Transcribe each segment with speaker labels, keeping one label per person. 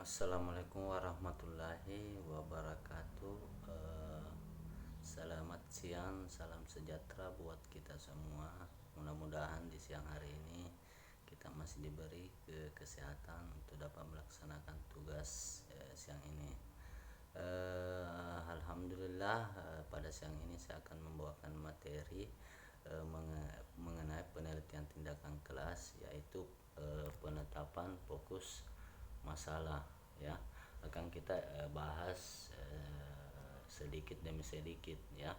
Speaker 1: Assalamualaikum warahmatullahi wabarakatuh. Selamat siang, salam sejahtera buat kita semua. Mudah-mudahan di siang hari ini kita masih diberi kesehatan untuk dapat melaksanakan tugas siang ini. Alhamdulillah, pada siang ini saya akan membawakan materi mengenai penelitian tindakan kelas, yaitu penetapan fokus masalah. Ya, akan kita bahas sedikit demi sedikit. Ya,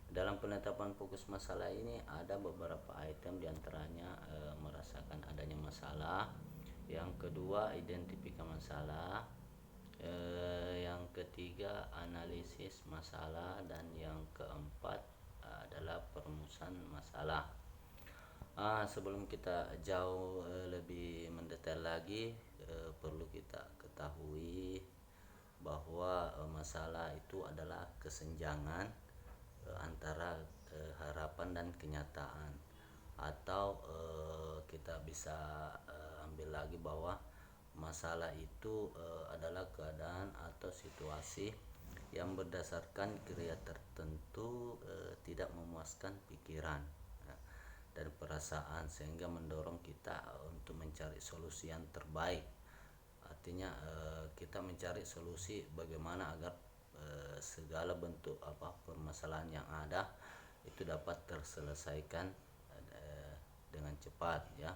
Speaker 1: dalam penetapan fokus masalah ini ada beberapa item, diantaranya merasakan adanya masalah, yang kedua identifikasi masalah, yang ketiga analisis masalah, dan yang keempat adalah perumusan masalah. Sebelum kita jauh lebih mendetail lagi, perlu kita ketahui bahwa masalah itu adalah kesenjangan antara harapan dan kenyataan, atau kita bisa ambil lagi bahwa masalah itu adalah keadaan atau situasi yang berdasarkan kriteria tertentu tidak memuaskan pikiran dan perasaan, sehingga mendorong kita untuk mencari solusi yang terbaik. Artinya kita mencari solusi bagaimana agar segala bentuk permasalahan yang ada itu dapat terselesaikan dengan cepat. Ya,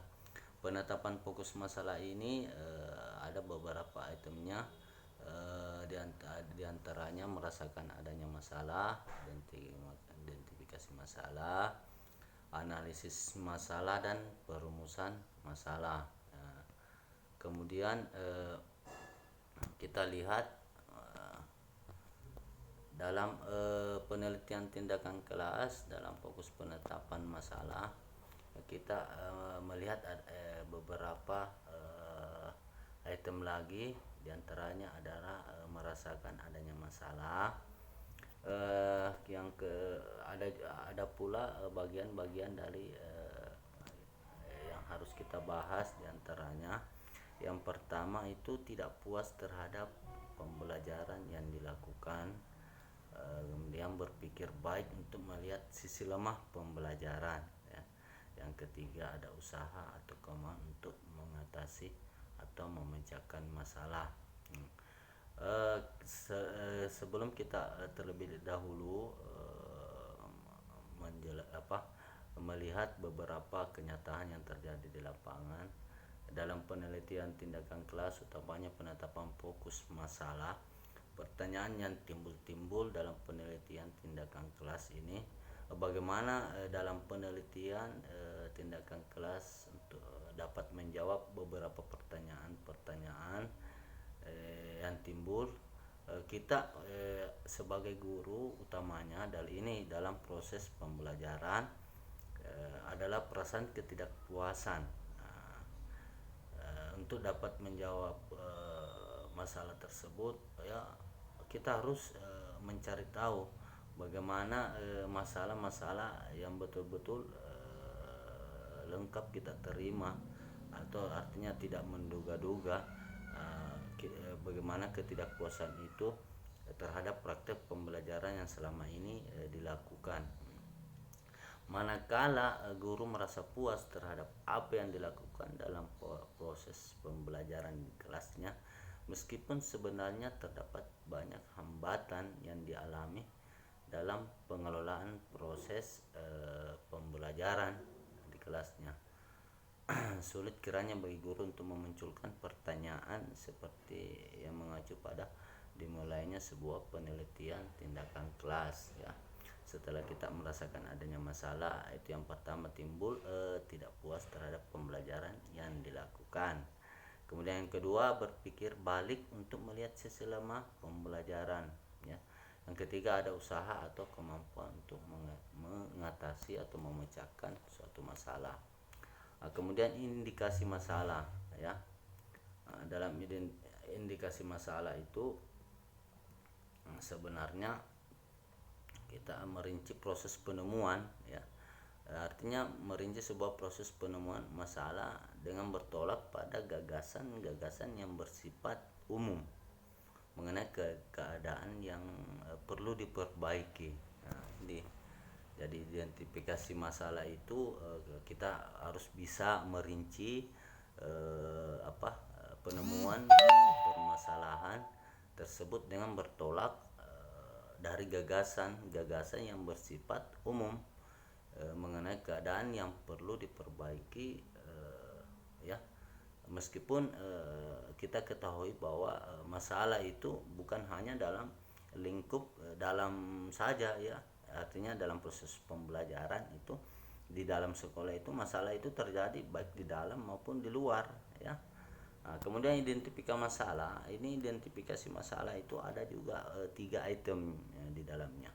Speaker 1: penetapan fokus masalah ini ada beberapa itemnya. Diantaranya merasakan adanya masalah, identifikasi masalah, analisis masalah, dan perumusan masalah. Kemudian kita lihat dalam penelitian tindakan kelas dalam fokus penetapan masalah, kita melihat beberapa item lagi. Diantaranya adalah merasakan adanya masalah, ada pula bagian-bagian dari yang harus kita bahas. Diantaranya yang pertama itu tidak puas terhadap pembelajaran yang dilakukan, kemudian berpikir baik untuk melihat sisi lemah pembelajaran. Ya. Yang ketiga ada usaha atau kemauan untuk mengatasi atau memecahkan masalah. Sebelum kita terlebih dahulu melihat beberapa kenyataan yang terjadi di lapangan dalam penelitian tindakan kelas, utamanya penetapan fokus masalah, pertanyaan yang timbul dalam penelitian tindakan kelas ini, bagaimana dalam penelitian tindakan kelas untuk dapat menjawab beberapa pertanyaan yang timbul. Kita sebagai guru utamanya dalam proses pembelajaran adalah perasaan ketidakpuasan. Untuk dapat menjawab masalah tersebut, ya, kita harus mencari tahu bagaimana masalah-masalah yang betul-betul lengkap kita terima, atau artinya tidak menduga-duga bagaimana ketidakpuasan itu terhadap praktek pembelajaran yang selama ini dilakukan. Manakala guru merasa puas terhadap apa yang dilakukan dalam proses pembelajaran di kelasnya, meskipun sebenarnya terdapat banyak hambatan yang dialami dalam pengelolaan proses pembelajaran di kelasnya, sulit kiranya bagi guru untuk memunculkan pertanyaan seperti yang mengacu pada dimulainya sebuah penelitian tindakan kelas. Ya, setelah kita merasakan adanya masalah, itu yang pertama timbul tidak puas terhadap pembelajaran yang dilakukan. Kemudian yang kedua, berpikir balik untuk melihat sisi lemah pembelajaran. Ya. Yang ketiga ada usaha atau kemampuan untuk mengatasi atau memecahkan suatu masalah. Kemudian indikasi masalah. Ya. Dalam indikasi masalah itu sebenarnya kita merinci proses penemuan. Ya, artinya merinci sebuah proses penemuan masalah dengan bertolak pada gagasan-gagasan yang bersifat umum mengenai keadaan yang perlu diperbaiki. Nah, jadi identifikasi masalah itu kita harus bisa merinci penemuan permasalahan tersebut dengan bertolak dari gagasan yang bersifat umum mengenai keadaan yang perlu diperbaiki, ya. Meskipun kita ketahui bahwa masalah itu bukan hanya dalam lingkup dalam saja, ya, artinya dalam proses pembelajaran itu di dalam sekolah itu masalah itu terjadi baik di dalam maupun di luar, ya. Nah, kemudian identifikasi masalah itu ada juga 3 item di dalamnya.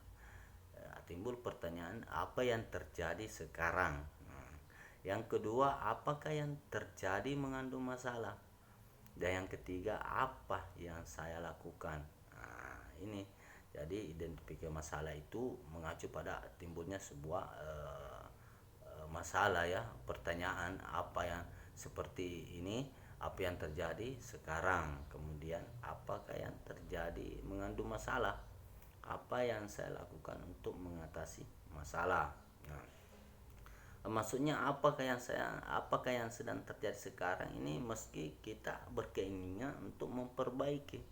Speaker 1: Timbul pertanyaan, apa yang terjadi sekarang? Yang kedua, apakah yang terjadi mengandung masalah? Dan yang ketiga, apa yang saya lakukan? Nah, ini jadi identifikasi masalah itu mengacu pada timbulnya sebuah masalah, ya, pertanyaan apa yang seperti ini, apa yang terjadi sekarang, kemudian apakah yang terjadi mengandung masalah, apa yang saya lakukan untuk mengatasi masalah. Nah, maksudnya apakah yang sedang terjadi sekarang ini, meski kita berkeinginan untuk memperbaiki.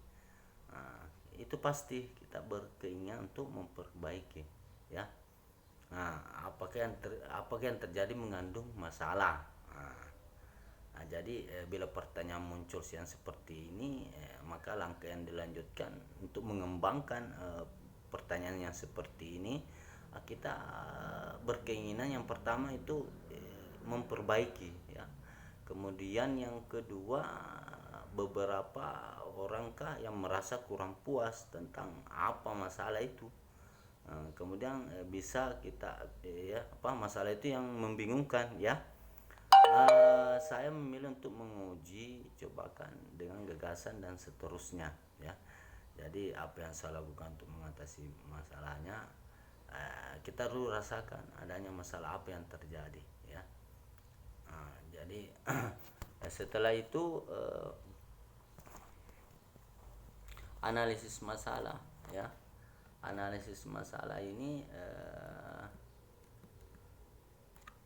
Speaker 1: Nah, itu pasti kita berkeinginan untuk memperbaiki, ya. Nah, apakah yang terjadi mengandung masalah. Nah, jadi bila pertanyaan muncul yang seperti ini, maka langkah yang dilanjutkan untuk mengembangkan pertanyaan yang seperti ini, kita berkeinginan yang pertama itu memperbaiki, ya. Kemudian yang kedua, beberapa orangkah yang merasa kurang puas tentang apa masalah itu. Kemudian bisa kita masalah itu yang membingungkan, ya. Saya memilih untuk menguji cobakan dengan gagasan dan seterusnya, ya. Jadi apa yang saya lakukan untuk mengatasi masalahnya, kita dulu rasakan adanya masalah apa yang terjadi, ya. Jadi setelah itu analisis masalah, ya. Analisis masalah ini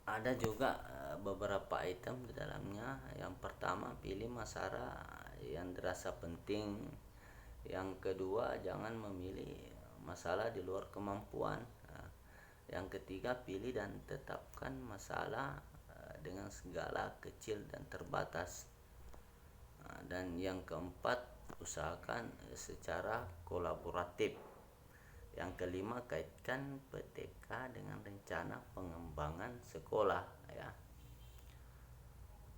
Speaker 1: ada juga beberapa item di dalamnya. Yang pertama, pilih masalah yang dirasa penting. Yang kedua, jangan memilih masalah di luar kemampuan. Yang ketiga, pilih dan tetapkan masalah dengan skala kecil dan terbatas. Dan yang keempat, usahakan secara kolaboratif. Yang kelima, kaitkan PTK dengan rencana pengembangan sekolah, ya.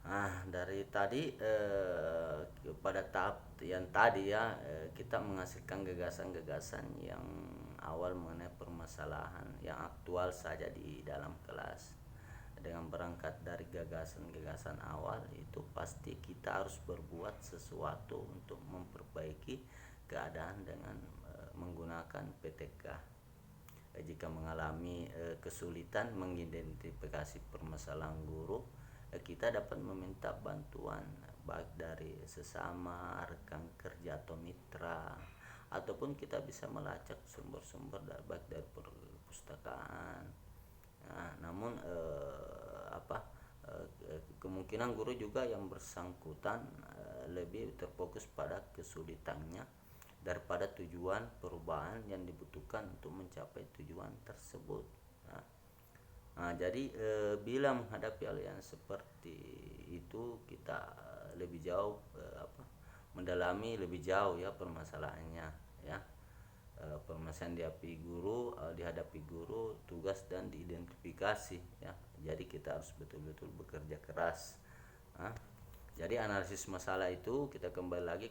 Speaker 1: Nah, dari tadi pada tahap yang tadi, ya, kita menghasilkan gagasan-gagasan yang awal mengenai permasalahan yang aktual saja di dalam kelas. Dengan berangkat dari gagasan-gagasan awal itu, pasti kita harus berbuat sesuatu untuk memperbaiki keadaan dengan menggunakan PTK. Jika mengalami kesulitan mengidentifikasi permasalahan guru, kita dapat meminta bantuan baik dari sesama rekan kerja atau mitra, ataupun kita bisa melacak sumber-sumber baik dari perpustakaan. Nah, namun kemungkinan guru juga yang bersangkutan lebih terfokus pada kesulitannya daripada tujuan perubahan yang dibutuhkan untuk mencapai tujuan tersebut. Nah, jadi bila menghadapi hal yang seperti itu, kita lebih jauh mendalami lebih jauh, ya, permasalahannya, ya. Permasalahan dihadapi guru, tugas dan diidentifikasi, ya. Jadi kita harus betul-betul bekerja keras. Jadi analisis masalah itu, kita kembali lagi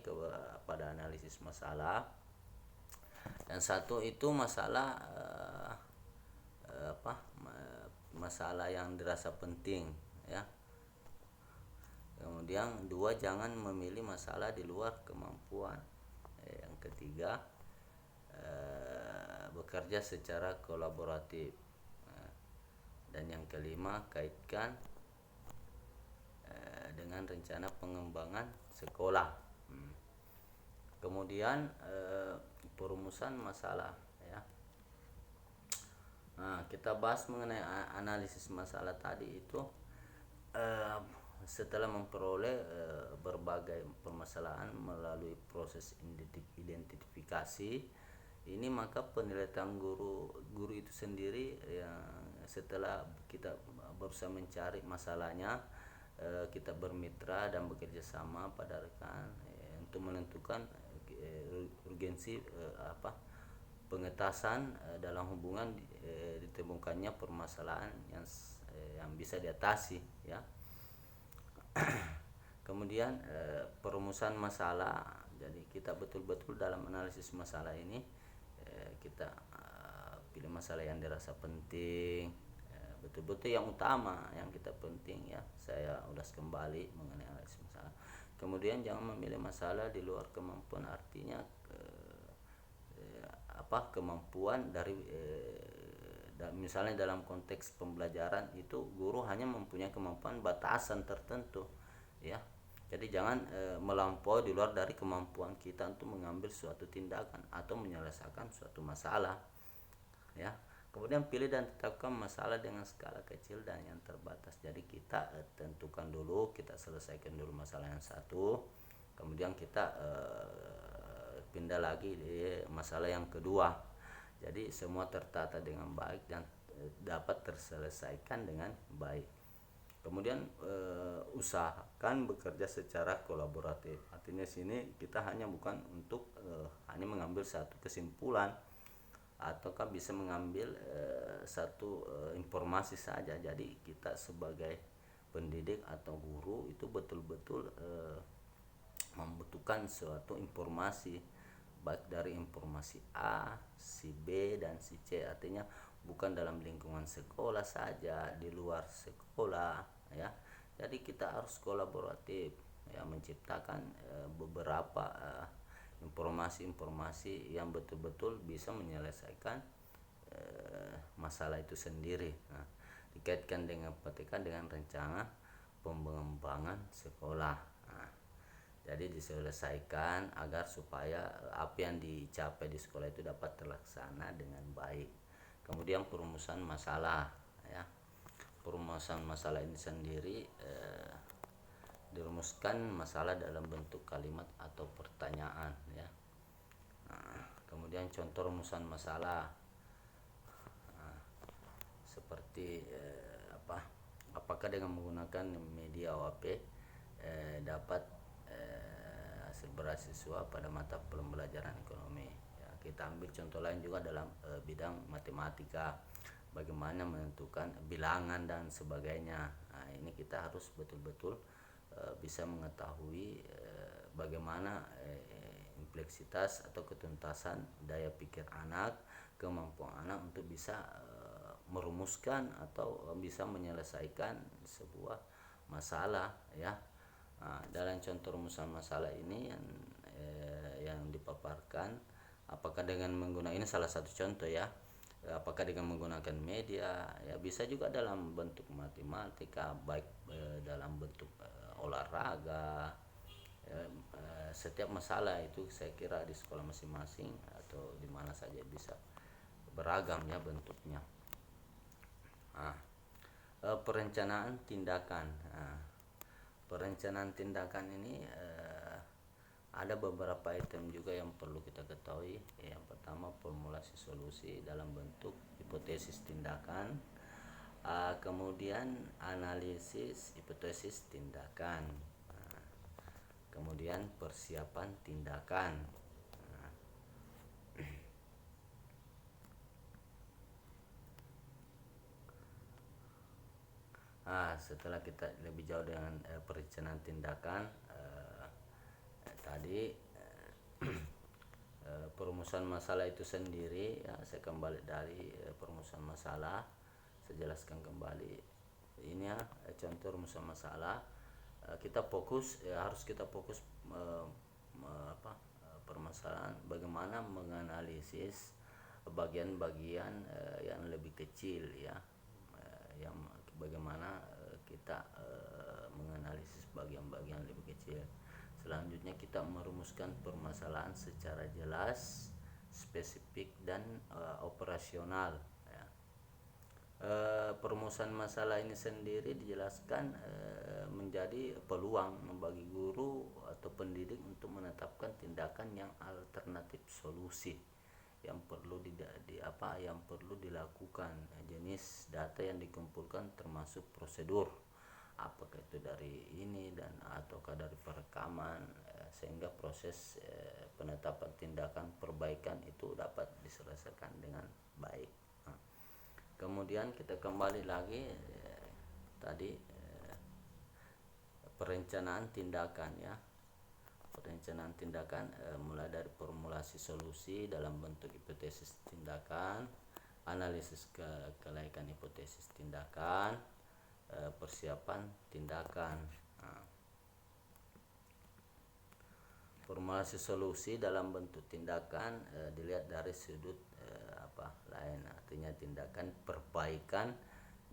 Speaker 1: pada analisis masalah. Yang satu itu masalah masalah yang dirasa penting, ya. Kemudian 2, jangan memilih masalah di luar kemampuan. Yang ketiga, bekerja secara kolaboratif. Dan yang kelima, kaitkan dengan rencana pengembangan sekolah. kemudian perumusan masalah ya. Nah, kita bahas mengenai analisis masalah tadi itu. eh, Setelah memperoleh berbagai permasalahan melalui proses identifikasi ini, maka penilaian guru itu sendiri yang setelah kita berusaha mencari masalahnya, kita bermitra dan bekerja sama pada rekan untuk menentukan urgensi pengetasan dalam hubungan ditemukannya permasalahan yang bisa diatasi ya. Kemudian perumusan masalah. Jadi kita betul-betul dalam analisis masalah ini kita pilih masalah yang dirasa penting, betul-betul yang utama, yang kita penting ya. Saya ulas kembali mengenai analisis masalah. Kemudian jangan memilih masalah di luar kemampuan, artinya kemampuan dari misalnya dalam konteks pembelajaran itu guru hanya mempunyai kemampuan batasan tertentu ya. Jadi jangan melampaui di luar dari kemampuan kita untuk mengambil suatu tindakan atau menyelesaikan suatu masalah ya. Kemudian pilih dan tetapkan masalah dengan skala kecil dan yang terbatas. Jadi kita tentukan dulu, kita selesaikan dulu masalah yang satu, kemudian kita pindah lagi di masalah yang kedua. Jadi semua tertata dengan baik dan dapat terselesaikan dengan baik. Kemudian usahakan bekerja secara kolaboratif. Artinya sini kita hanya bukan untuk hanya mengambil satu kesimpulan ataukah bisa mengambil satu informasi saja. Jadi kita sebagai pendidik atau guru itu betul-betul membutuhkan suatu informasi, baik dari informasi A, si B dan si C. Artinya bukan dalam lingkungan sekolah saja, di luar sekolah ya. Jadi kita harus kolaboratif ya, menciptakan beberapa informasi-informasi yang betul-betul bisa menyelesaikan masalah itu sendiri. Nah, dikaitkan dengan rencana pengembangan sekolah. Nah, jadi diselesaikan agar supaya apa yang dicapai di sekolah itu dapat terlaksana dengan baik. Kemudian perumusan masalah ya. Perumusan masalah ini sendiri dirumuskan masalah dalam bentuk kalimat atau pertanyaan ya. Nah, kemudian contoh rumusan masalah seperti apakah dengan menggunakan media OAP dapat beasiswa pada mata pembelajaran ekonomi ya. Kita ambil contoh lain juga dalam bidang matematika, bagaimana menentukan bilangan dan sebagainya. Nah, ini kita harus betul-betul bisa mengetahui bagaimana kompleksitas atau ketuntasan daya pikir anak, kemampuan anak untuk bisa merumuskan atau bisa menyelesaikan sebuah masalah ya. Nah, dalam contoh rumusan masalah ini yang dipaparkan, apakah dengan menggunakan, ini salah satu contoh ya, apakah dengan menggunakan media ya, bisa juga dalam bentuk matematika, baik dalam bentuk olahraga ya. Setiap masalah itu saya kira di sekolah masing-masing atau di mana saja bisa beragam ya bentuknya. Nah, perencanaan tindakan. Nah, perencanaan tindakan ini ada beberapa item juga yang perlu kita ketahui. Yang pertama, formulasi solusi dalam bentuk hipotesis tindakan. Kemudian analisis hipotesis tindakan. Kemudian persiapan tindakan. Setelah kita lebih jauh dengan perencanaan tindakan tadi, perumusan masalah itu sendiri ya, saya kembali dari perumusan masalah, saya jelaskan kembali ini ya, contoh rumusan masalah. Kita fokus harus kita fokus permasalahan, bagaimana menganalisis bagian-bagian yang lebih kecil ya, yang bagaimana kita menganalisis bagian-bagian lebih kecil. Selanjutnya kita merumuskan permasalahan secara jelas, spesifik dan operasional ya. Perumusan masalah ini sendiri dijelaskan menjadi peluang bagi guru atau pendidik untuk menetapkan tindakan yang alternatif solusi yang perlu yang perlu dilakukan, jenis data yang dikumpulkan termasuk prosedur, apakah itu dari ini dan ataukah dari perekaman, sehingga proses penetapan tindakan perbaikan itu dapat diselesaikan dengan baik. Kemudian kita kembali lagi tadi perencanaan tindakan ya. Perencanaan tindakan mulai dari formulasi solusi dalam bentuk hipotesis tindakan, analisis kelaikan hipotesis tindakan, persiapan tindakan. Formulasi solusi dalam bentuk tindakan dilihat dari sudut lain, artinya tindakan perbaikan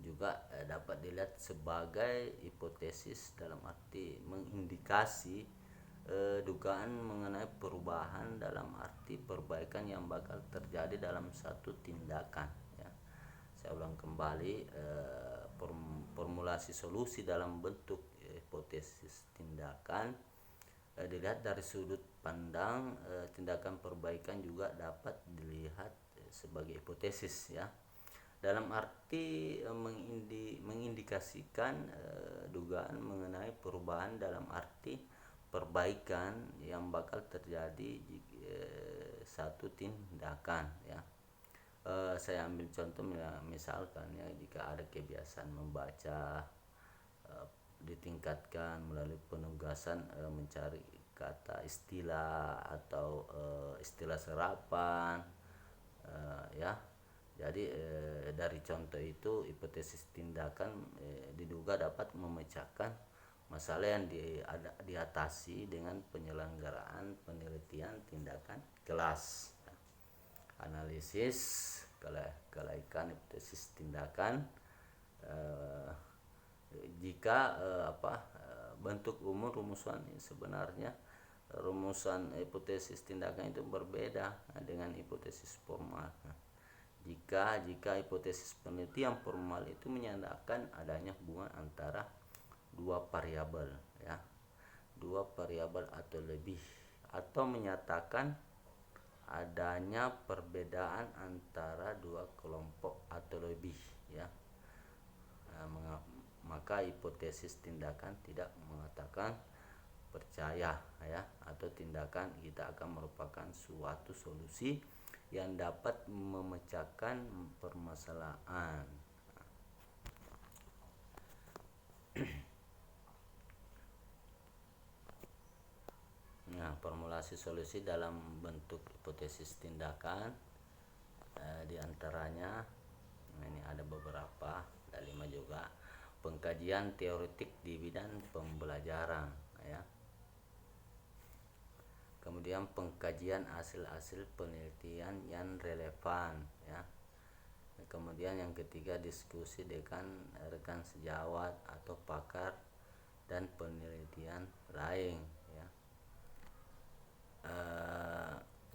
Speaker 1: juga dapat dilihat sebagai hipotesis dalam arti mengindikasi dugaan mengenai perubahan dalam arti perbaikan yang bakal terjadi dalam satu tindakan ya. Saya ulang kembali, formulasi solusi dalam bentuk hipotesis tindakan dilihat dari sudut pandang tindakan perbaikan juga dapat dilihat sebagai hipotesis ya, dalam arti mengindikasikan dugaan mengenai perubahan dalam arti perbaikan yang bakal terjadi satu tindakan ya. Saya ambil contoh ya, misalkan ya, jika ada kebiasaan membaca ditingkatkan melalui penugasan mencari kata istilah atau istilah serapan ya. Jadi dari contoh itu hipotesis tindakan diduga dapat memecahkan masalah yang diatasi dengan penyelenggaraan penelitian tindakan kelas. Analisis kelaikan hipotesis tindakan jika bentuk umum rumusan sebenarnya rumusan hipotesis tindakan itu berbeda dengan hipotesis formal. Jika hipotesis penelitian formal itu menyatakan adanya hubungan antara dua variabel ya, dua variabel atau lebih, atau menyatakan adanya perbedaan antara dua kelompok atau lebih ya. Maka hipotesis tindakan tidak mengatakan percaya ya, atau tindakan kita akan merupakan suatu solusi yang dapat memecahkan permasalahan. Nah, formulasi solusi dalam bentuk hipotesis tindakan diantaranya ini ada beberapa, ada 5 juga. Pengkajian teoretik di bidang pembelajaran ya. Kemudian pengkajian hasil-hasil penelitian yang relevan ya. Kemudian yang ketiga, diskusi dengan rekan sejawat atau pakar dan penelitian lain ya.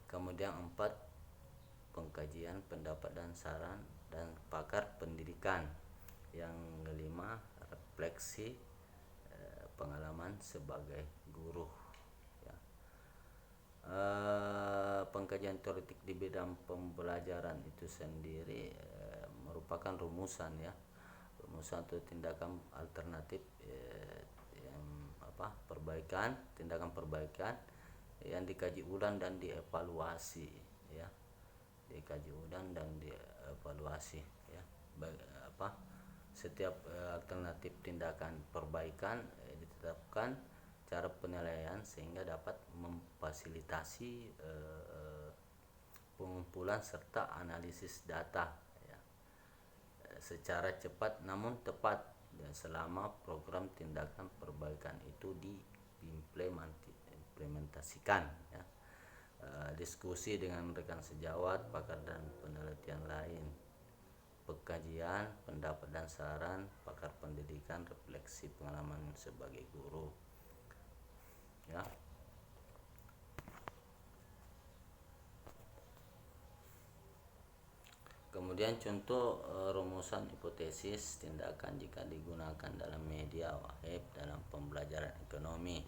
Speaker 1: Kemudian 4, pengkajian pendapat dan saran dan pakar pendidikan. Yang kelima, refleksi pengalaman sebagai guru ya. Pengkajian teoretik di bidang pembelajaran itu sendiri merupakan rumusan ya, rumusan atau tindakan alternatif yang tindakan perbaikan yang dikaji ulang dan dievaluasi ya, dikaji ulang dan dievaluasi ya. Setiap alternatif tindakan perbaikan ditetapkan cara penilaian sehingga dapat memfasilitasi pengumpulan serta analisis data ya, secara cepat namun tepat ya, selama program tindakan perbaikan itu diimplementasikan ya. Diskusi dengan rekan sejawat, pakar dan penelitian lain, pengkajian, pendapat dan saran, pakar pendidikan, refleksi pengalaman sebagai guru ya. Kemudian contoh rumusan hipotesis tindakan jika digunakan dalam media web dalam pembelajaran ekonomi,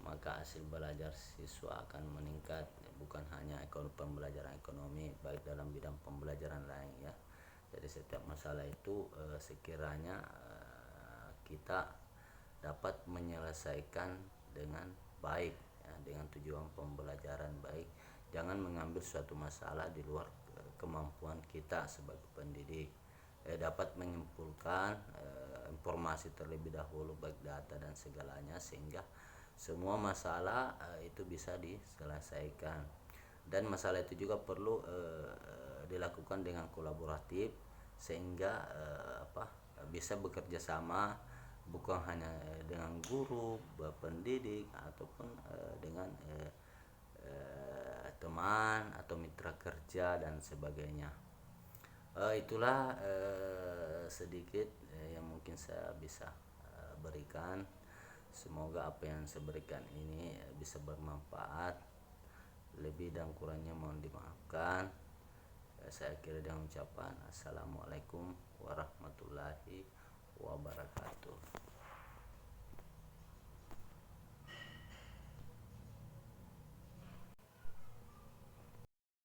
Speaker 1: maka hasil belajar siswa akan meningkat, bukan hanya pembelajaran ekonomi, baik dalam bidang pembelajaran lain ya. Jadi setiap masalah itu sekiranya kita dapat menyelesaikan dengan baik ya, dengan tujuan pembelajaran baik. Jangan mengambil suatu masalah di luar kemampuan kita sebagai pendidik. Dapat menyimpulkan informasi terlebih dahulu, baik data dan segalanya, sehingga semua masalah itu bisa diselesaikan. Dan masalah itu juga perlu dilakukan dengan kolaboratif, sehingga bisa bekerja sama, bukan hanya dengan guru, pendidik, ataupun dengan teman atau mitra kerja dan sebagainya. Itulah sedikit yang mungkin saya bisa berikan. Semoga apa yang saya berikan ini bisa bermanfaat. Lebih dan kurangnya mohon dimaafkan. Saya akhiri dengan ucapan assalamualaikum warahmatullahi wabarakatuh.